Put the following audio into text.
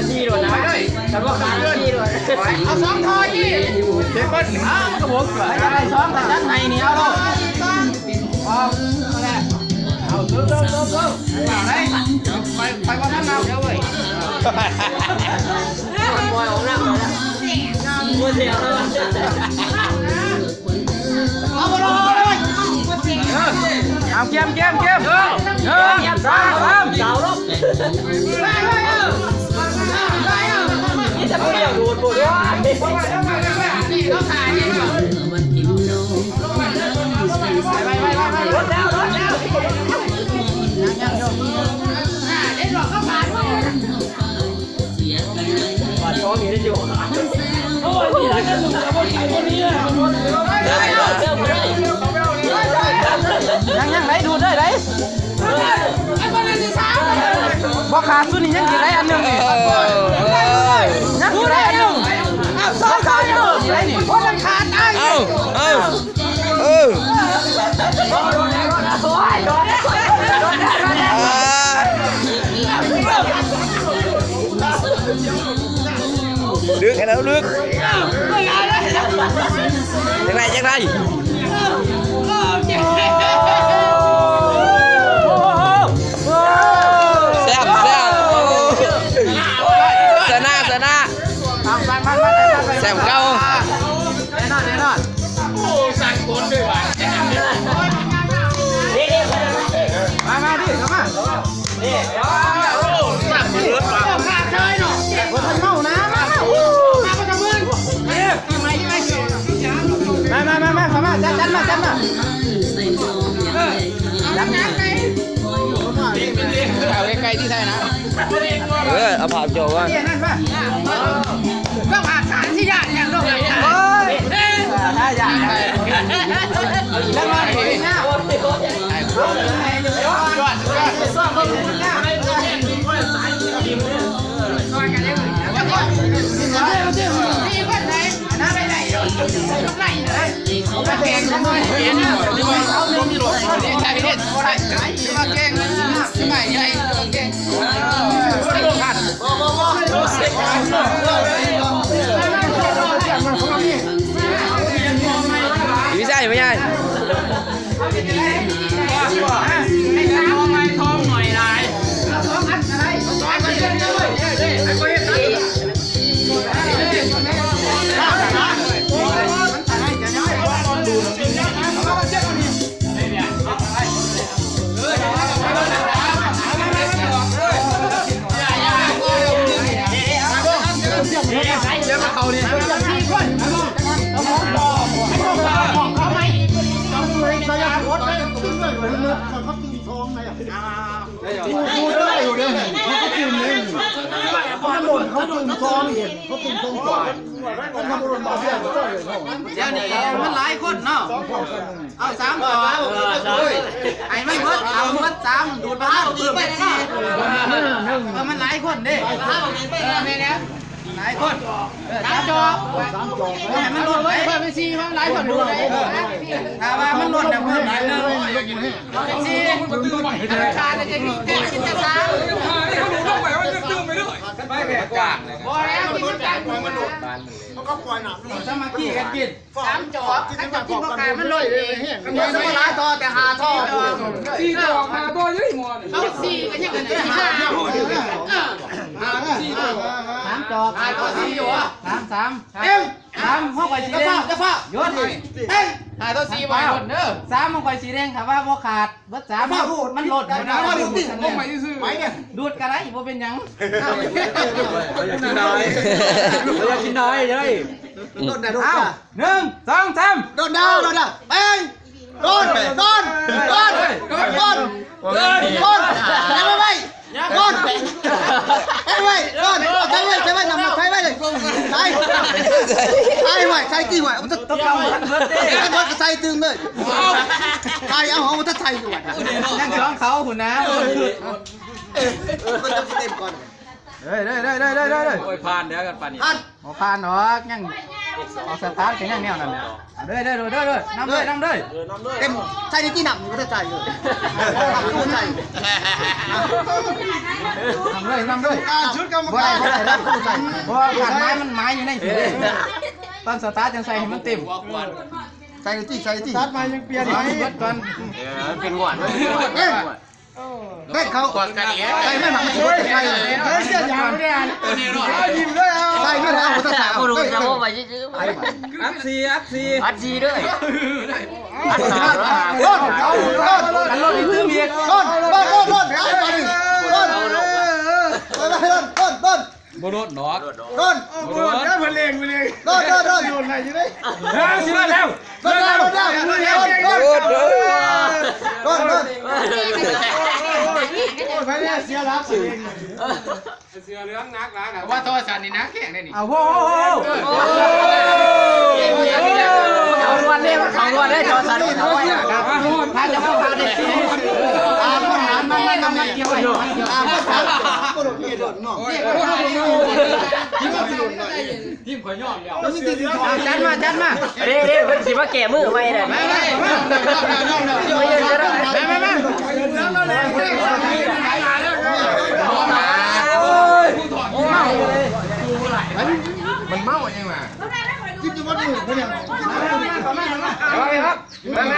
ทีโดนนะแต่ว่าขาทีโดนเอาสองทอยดิเด็กคนอ้าวกระบอกไปได้สองแต่ชั้นในนี่เอาลูกเอาแหละเอาเริ่มไปวันนั้นเอาเดี๋ยวเว้ยมวยของน้ำเลยมวยเสียเลยเอาไปเลยเอาเกมสามเสาลูกนี่จะเกี่ยวดูดด้วยนี่เขาถ่ายนี่รถแล้วยังโยมเด็ดหลอกเข้าผ่านด้วยผ่านท้องอย่างนี้อยู่โอ้ยนี่หลังกันคนนี้ยังไหนดูได้ไหนไอ้คนนั้นที่สามบอกขาดสุดนี่ยังกี่ไรอันหนึ่งยังกี่ไรอันหนึ่งสองขาดอยู่ไรนี่เพราะมันขาดได้ลึกแล้วลึกยังไงแซ่บสนะแซ่บเก้าแน่นอนโอ้สั่งคนด้วยว่ะมาดิเข้ามานี่โอ้สั่งคนรถว่ะขาดเลยเนาะคนเมานะมาประจำเมืองนี่มาเข้ามาจัดมาจัดงานไงเอาไกลๆที่ไทยนะเอาผ่าโจว่าต้องผ่าสารที่ยากอย่างต้องเลยโอ้ยได้ยากแล้วมาเห็นหน้าซ่อมก็รู้หน้านี่ก็ไหนน้าไปไหนลูกไหนเลยมาแกงทั้งหมดเอาลมที่หลบนี่ใช่พี่เด็ดมาแกงใหม่ใหญ่แกงไม่ใช่ไม่ใช่ให้สาวไม้ทองหน่อยนายเขาเนี่ยเขาไหมเขาอยากรถได้เขากินทองไงดูได้อยู่เนี่ยเขากินเนี่ยเขาหล่นเขากินทองเห็นเขากินทองกว่าเขาหล่นบาเบี้ยก็ได้เลยเดี๋ยวนี้มันหลายคนเนาะเอาสามต่อไอ้ไม่เบิดเอาเบิดสามดูดมาเพิ่มไปสี่มันหลายคนดิไม่เนี่ยหลายคนสามจอกให้มันหล่นไปเพิ่มไปสี่มันหลายคนดูเลยถ้าว่ามันหล่นเนี่ยเพิ่มหลายเลยสี่ขาดจะมีแต่กินแต่สามไม่แบบกากเลยบ่แล้วกินแต่มันหล่นมันก็ปล่อยหนักสมาธิกันกินสามจอกกินแต่กินพอการมันหล่นเองมันไม่หลายต่อแต่หาท่อสี่จอกหาตัวเยอะหมดเอาสี่ก็ยังกันห้าสามจอกตัวสี่อยู่อ่ะสามห้องไฟสีแดงยศหาตัวสี่ใบหมดเด้อสามห้องไฟสีแดงค่ะว่าบ่ขาดเบิดสามมันหล่นนะว่าดูติห้องไฟซื้อไหมเนี่ยดูดกระไรบ่เป็นยังกินน้อยเลยโดนได้โดนเอา1 2 3โดนดาวเอ้ยโดนโดนใช่นำมาใช้ไว้เลยใช่กี่ไหวมันต้องเอามันใส่ตึงเลยใช่เอาของมันใส่อยู่นั่งช้อนเขาหุ่นน้ำมันจะเต็มก่อนได้โอ้ยผ่านเดี๋ยวกันผ่านนี่ผ่านหรอยัง เอาสตาร์ทกันอย่างแนวนั้นเด้อน้ำเด้อ เต็มใช่ที่หนักก็จะใจอยู่ดูใจน้ำด้วยชุดกรรมการบ่ได้ดูใจ เพราะขาดไม้อยู่ในถุงตอนสตาร์ทจังใส่ให้มันเต็ม ใส่ที่สตาร์ทมายังเปลี่ยนไหม ก่อน เป็นหวาน เด็กเขาใส่ไม่หนักไม่ใช่เสียยาวเนี่ยยิ้มด้วยใส่ไม่หนักหัวตาขาว กูรู้จะว่าไปชื่ออัดซีด้วยอัดสาว ต้นกันรถอีกเมียต้นบ่โดดดอก ต้นแล้วมันเลี้ยงต้นโยนอะไรอยู่นี่สิมาแล้วต้นไปเนี่ยเสียรักเสียว่าตัวสันนี่นะแข่งได้นี่เอาโว้เอาวันนี้เอาวันนี้จอสันนี่เอาไว้พาจะเข้าพาได้มันเกี่ยวไว้ทีมขอย่อมจัดมาเด้เพิ่นสิมาแก้มือไว้น่ะมันเมาอย่างไรจิ้มจิ้มวัดหมูเนี่ย ครับ